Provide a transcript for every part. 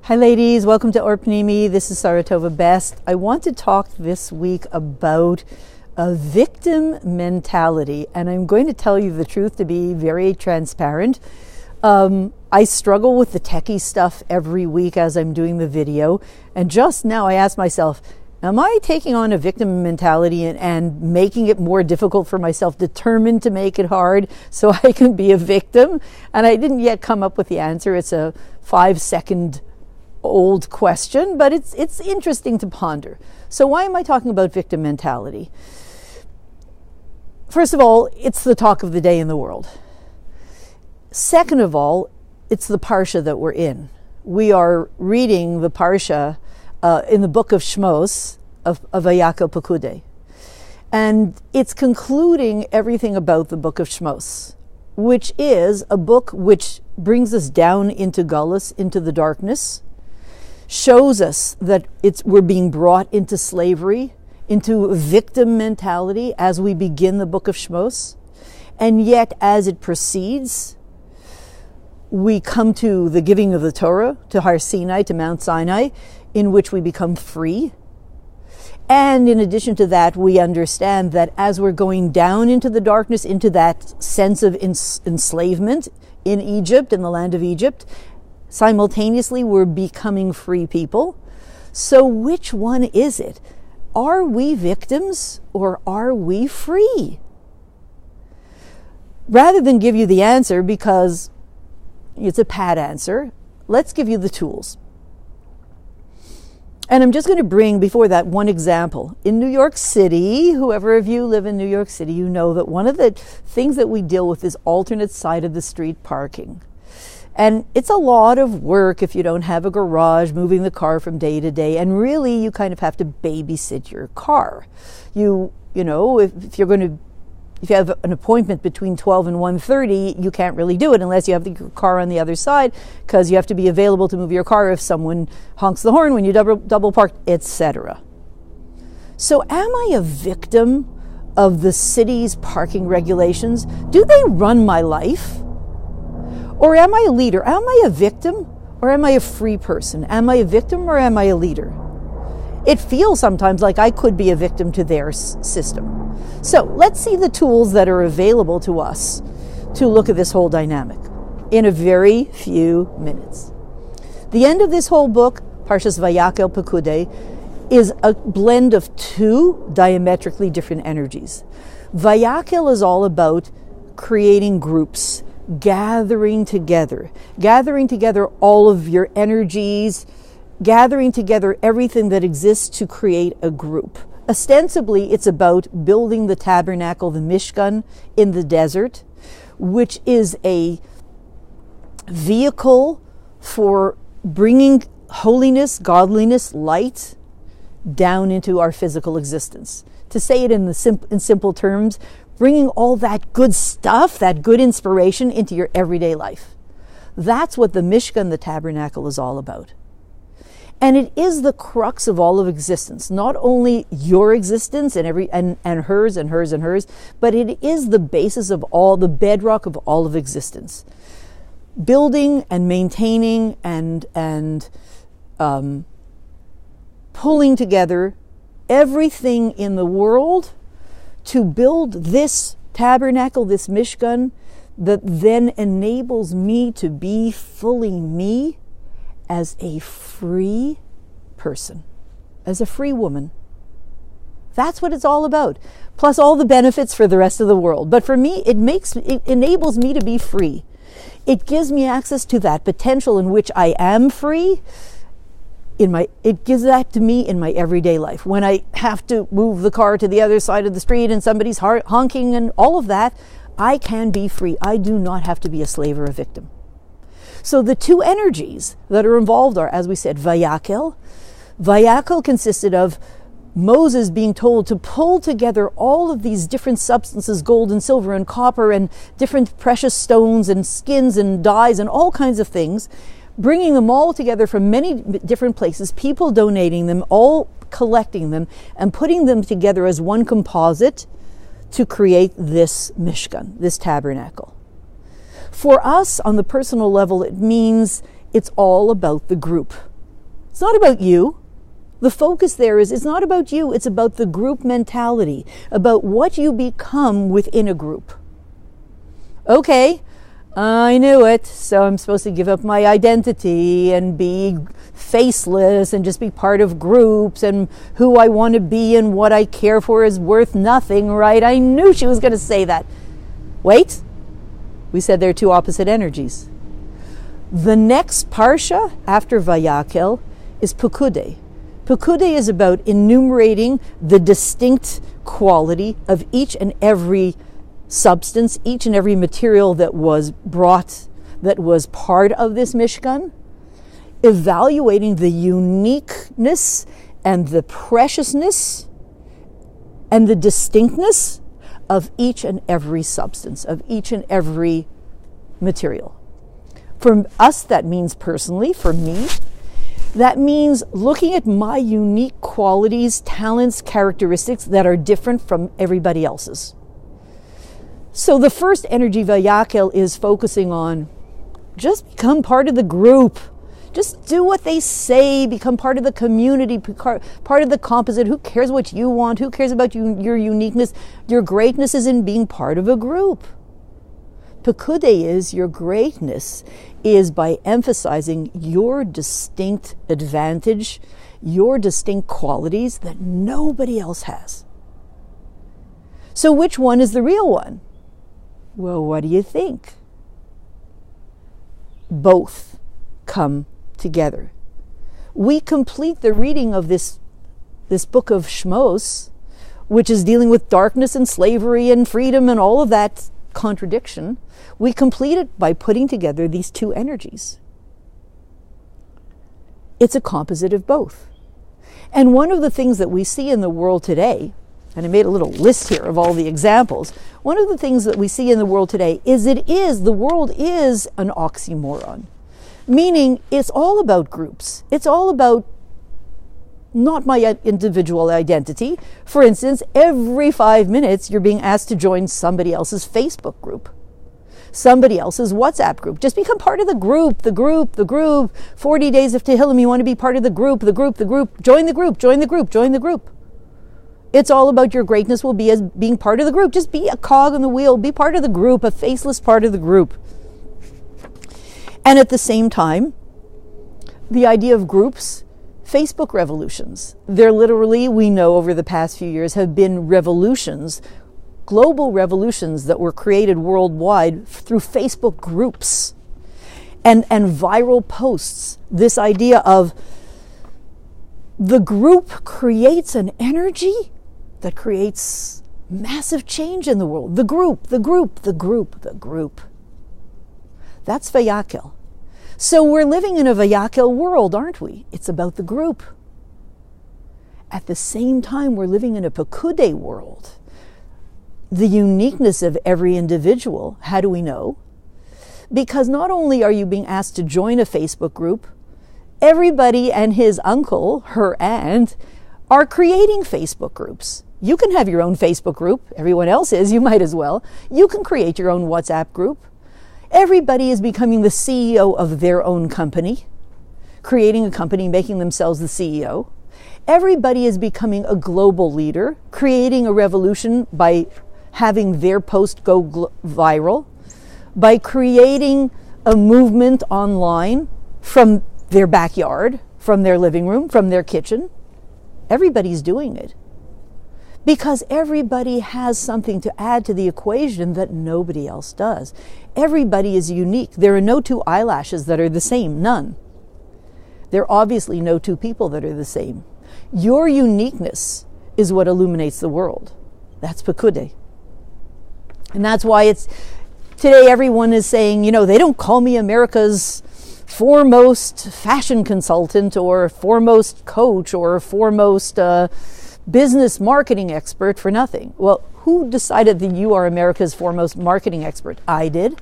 Hi ladies, welcome to Orpnimi. This is Saratova Best. I want to talk this week about a victim mentality, and I'm going to tell you the truth to be very transparent. I struggle with the techie stuff every week as I'm doing the video, and just now I asked myself, am I taking on a victim mentality and making it more difficult for myself, determined to make it hard so I can be a victim? And I didn't yet come up with the answer. It's a 5-second old question, but it's interesting to ponder. So why am I talking about victim mentality? First of all, it's the talk of the day in the world. Second of all, it's the parsha that we're in. We are reading the parsha in the book of Shmos of Vayakel Pekudei. And it's concluding everything about the book of Shmos, which is a book which brings us down into Gullus, into the darkness, shows us that we're being brought into slavery, into victim mentality as we begin the book of Shmos. And yet, as it proceeds, we come to the giving of the Torah, to Har Sinai, to Mount Sinai, in which we become free. And in addition to that, we understand that as we're going down into the darkness, into that sense of enslavement in Egypt, in the land of Egypt, simultaneously we're becoming free people. So which one is it? Are we victims or are we free? Rather than give you the answer, because it's a pat answer, let's give you the tools. And I'm just going to bring before that one example. In New York City, whoever of you live in New York City, you know that one of the things that we deal with is alternate side of the street parking. And it's a lot of work if you don't have a garage, moving the car from day to day. And really, you kind of have to babysit your car. You know, if you have an appointment between 12 and 1:30, you can't really do it unless you have the car on the other side, because you have to be available to move your car if someone honks the horn when you double park, etc. So am I a victim of the city's parking regulations? Do they run my life? Or am I a leader? Am I a victim or am I a free person? Am I a victim or am I a leader? It feels sometimes like I could be a victim to their system. So let's see the tools that are available to us to look at this whole dynamic in a very few minutes. The end of this whole book, Parshas Vayakel Pekudei, is a blend of two diametrically different energies. Vayakel is all about creating groups, gathering together all of your energies, gathering together everything that exists to create a group. Ostensibly, it's about building the tabernacle, the Mishkan, in the desert, which is a vehicle for bringing holiness, godliness, light down into our physical existence. To say it in simple terms, bringing all that good stuff, that good inspiration into your everyday life. That's what the Mishkan, the tabernacle, is all about. And it is the crux of all of existence, not only your existence and hers and hers and hers, but it is the basis of all, the bedrock of all of existence. Building and maintaining and pulling together everything in the world to build this tabernacle, this Mishkan, that then enables me to be fully me as a free person, as a free woman. That's what it's all about. Plus all the benefits for the rest of the world. But for me, it enables me to be free. It gives me access to that potential in which I am free. It gives that to me in my everyday life. When I have to move the car to the other side of the street and somebody's honking and all of that, I can be free. I do not have to be a slave or a victim. So the two energies that are involved are, as we said, Vayakel. Vayakel consisted of Moses being told to pull together all of these different substances, gold and silver and copper and different precious stones and skins and dyes and all kinds of things, bringing them all together from many different places, people donating them, all collecting them and putting them together as one composite to create this Mishkan, this tabernacle. For us, on the personal level, it means it's all about the group. It's not about you. The focus there is, it's not about you, it's about the group mentality, about what you become within a group. Okay, I knew it, so I'm supposed to give up my identity and be faceless and just be part of groups, and who I want to be and what I care for is worth nothing, right? I knew she was going to say that. Wait, we said there are two opposite energies. The next parsha after Vayakel is Pekudei. Pekudei is about enumerating the distinct quality of each and every substance, each and every material that was brought, that was part of this Mishkan, evaluating the uniqueness and the preciousness and the distinctness of each and every substance, of each and every material. For us, that means personally, for me, that means looking at my unique qualities, talents, characteristics that are different from everybody else's. So the first energy, Vayakel, is focusing on just become part of the group. Just do what they say, become part of the community, part of the composite. Who cares what you want? Who cares about your uniqueness? Your greatness is in being part of a group. Pekudei is your greatness is by emphasizing your distinct advantage, your distinct qualities that nobody else has. So which one is the real one? Well, what do you think? Both come together. We complete the reading of this book of Shmos, which is dealing with darkness and slavery and freedom and all of that contradiction. We complete it by putting together these two energies. It's a composite of both. And one of the things that we see in the world today, and I made a little list here of all the examples, one of the things that we see in the world today is the world is an oxymoron. Meaning it's all about groups. It's all about not my individual identity. For instance, every 5 minutes you're being asked to join somebody else's Facebook group, somebody else's WhatsApp group. Just become part of the group, the group, the group. 40 days of Tehillim, you want to be part of the group, the group, the group. Join the group, join the group, join the group. It's all about your greatness will be as being part of the group. Just be a cog in the wheel, be part of the group, a faceless part of the group. And at the same time, the idea of groups, Facebook revolutions. There literally, we know over the past few years, have been revolutions, global revolutions that were created worldwide through Facebook groups and viral posts. This idea of the group creates an energy that creates massive change in the world. The group, the group, the group, the group. That's Vayakel. So we're living in a Vayakel world, aren't we? It's about the group. At the same time, we're living in a Pekudei world. The uniqueness of every individual, how do we know? Because not only are you being asked to join a Facebook group, everybody and his uncle, her aunt, are creating Facebook groups. You can have your own Facebook group. Everyone else is. You might as well. You can create your own WhatsApp group. Everybody is becoming the CEO of their own company, creating a company, making themselves the CEO. Everybody is becoming a global leader, creating a revolution by having their post go viral, by creating a movement online from their backyard, from their living room, from their kitchen. Everybody's doing it. Because everybody has something to add to the equation that nobody else does. Everybody is unique. There are no two eyelashes that are the same, none. There are obviously no two people that are the same. Your uniqueness is what illuminates the world. That's Pekudei. And that's why it's today everyone is saying, they don't call me America's foremost fashion consultant or foremost coach or foremost business marketing expert for nothing. Well, who decided that you are America's foremost marketing expert? I did.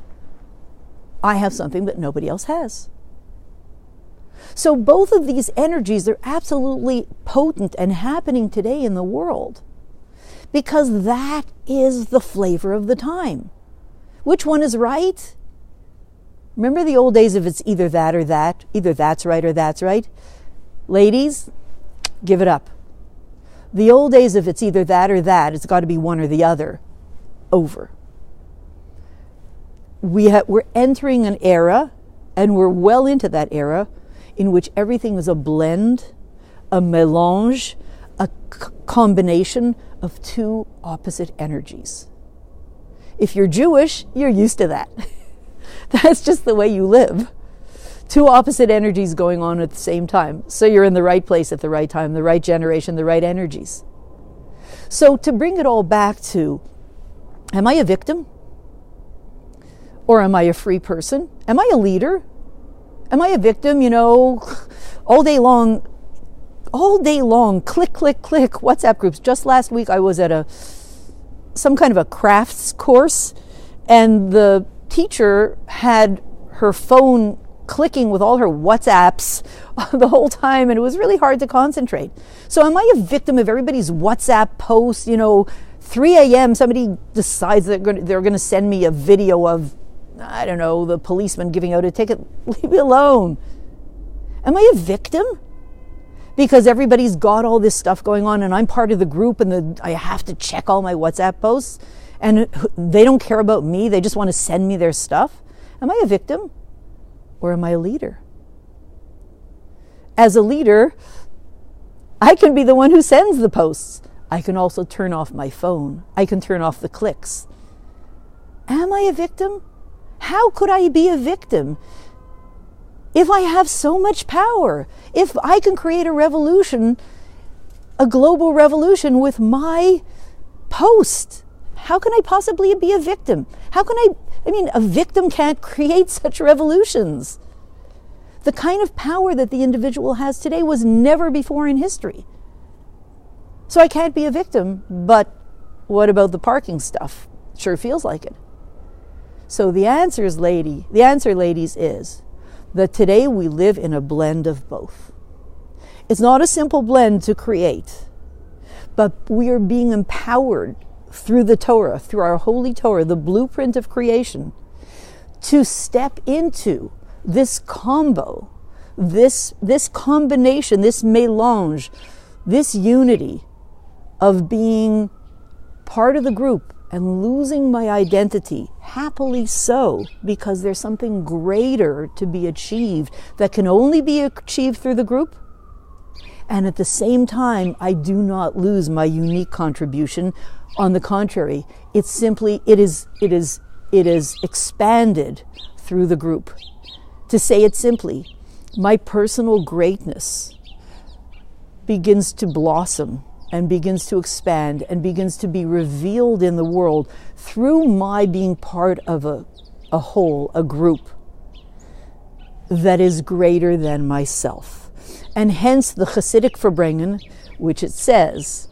I have something that nobody else has. So both of these energies are absolutely potent and happening today in the world because that is the flavor of the time. Which one is right? Remember the old days of it's either that or that, either that's right or that's right? Ladies, give it up. The old days of it's either that or that, it's got to be one or the other, over. We're entering an era, and we're well into that era, in which everything is a blend, a mélange, a combination of two opposite energies. If you're Jewish, you're used to that. That's just the way you live. Two opposite energies going on at the same time. So you're in the right place at the right time, the right generation, the right energies. So to bring it all back to, am I a victim? Or am I a free person? Am I a leader? Am I a victim? You know, all day long, click, click, click, WhatsApp groups. Just last week I was at some kind of a crafts course, and the teacher had her phone clicking with all her WhatsApps the whole time, and it was really hard to concentrate. So am I a victim of everybody's WhatsApp posts? You know, 3 a.m. somebody decides they're going to send me a video of, I don't know, the policeman giving out a ticket. Leave me alone. Am I a victim? Because everybody's got all this stuff going on, and I'm part of the group, and I have to check all my WhatsApp posts, and they don't care about me. They just want to send me their stuff. Am I a victim? Or am I a leader? As a leader, I can be the one who sends the posts. I can also turn off my phone. I can turn off the clicks. Am I a victim? How could I be a victim if I have so much power? If I can create a revolution, a global revolution with my post, how can I possibly be a victim? A victim can't create such revolutions. The kind of power that the individual has today was never before in history. So I can't be a victim, but what about the parking stuff? Sure feels like it. So the answer, ladies, is that today we live in a blend of both. It's not a simple blend to create, but we are being empowered through the Torah, through our holy Torah, the blueprint of creation, to step into this combo, this combination, this mélange, this unity of being part of the group and losing my identity, happily so, because there's something greater to be achieved that can only be achieved through the group. And at the same time, I do not lose my unique contribution. On the contrary, it is expanded through the group. To say it simply, my personal greatness begins to blossom and begins to expand and begins to be revealed in the world through my being part of a whole, a group that is greater than myself. And hence the Hasidic Verbringen, which it says,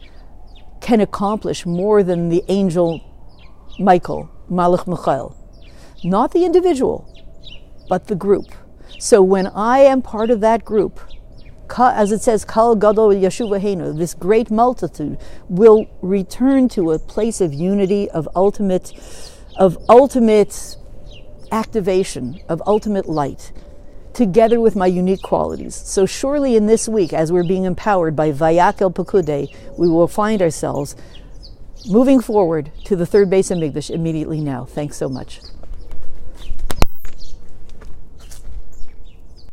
can accomplish more than the angel Michael, Malach Michael. Not the individual, but the group. So when I am part of that group, as it says, Kal Gadol Yeshuvahenu, this great multitude will return to a place of unity, of ultimate activation, of ultimate light, together with my unique qualities. So surely in this week, as we're being empowered by Vayakel Pekudei, we will find ourselves moving forward to the third Beis HaMikdash immediately now. Thanks so much.